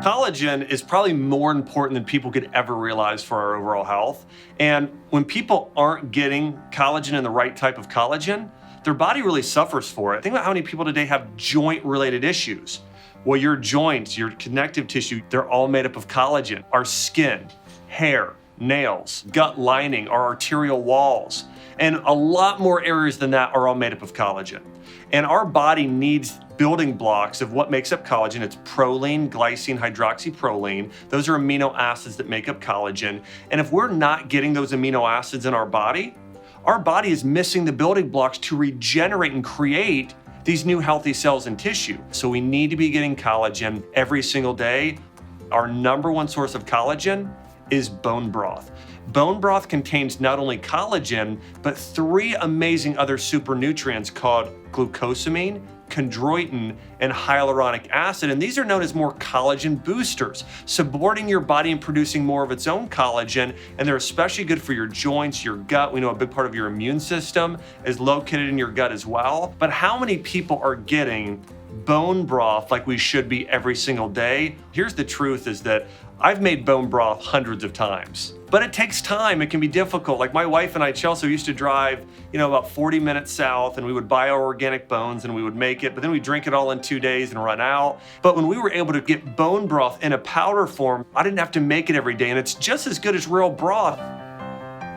Collagen is probably more important than people could ever realize for our overall health. And when people aren't getting collagen and the right type of collagen, their body really suffers for it. Think about how many people today have joint-related issues. Well, your joints, your connective tissue, they're all made up of collagen. Our skin, hair, nails, gut lining, our arterial walls, and a lot more areas than that are all made up of collagen. And our body needs building blocks of what makes up collagen. It's proline, glycine, hydroxyproline. Those are amino acids that make up collagen. And if we're not getting those amino acids in our body is missing the building blocks to regenerate and create these new healthy cells and tissue. So we need to be getting collagen every single day. Our number one source of collagen is bone broth. Bone broth contains not only collagen, but 3 amazing other super nutrients called glucosamine, chondroitin, and hyaluronic acid. And these are known as more collagen boosters, supporting your body and producing more of its own collagen. And they're especially good for your joints, your gut. We know a big part of your immune system is located in your gut as well. But how many people are getting bone broth like we should be every single day? Here's the truth is that I've made bone broth hundreds of times, but it takes time. It can be difficult. Like my wife and I, Chelsea, used to drive, about 40 minutes south, and we would buy our organic bones and we would make it, but then we drink it all in 2 days and run out. But when we were able to get bone broth in a powder form, I didn't have to make it every day, and it's just as good as real broth.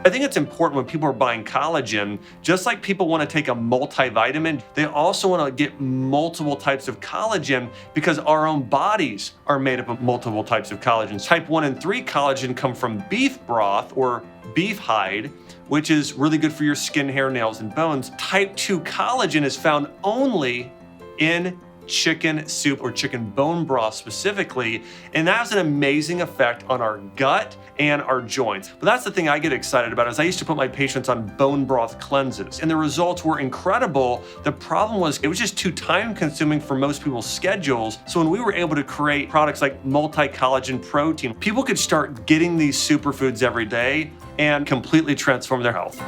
I think it's important when people are buying collagen, just like people want to take a multivitamin, they also want to get multiple types of collagen because our own bodies are made up of multiple types of collagen. Type 1 and 3 collagen come from beef broth or beef hide, which is really good for your skin, hair, nails, and bones. Type 2 collagen is found only in chicken soup or chicken bone broth specifically, and that has an amazing effect on our gut and our joints. But that's the thing I get excited about is I used to put my patients on bone broth cleanses, and the results were incredible. The problem was it was just too time consuming for most people's schedules. So when we were able to create products like multi-collagen protein, people could start getting these superfoods every day and completely transform their health.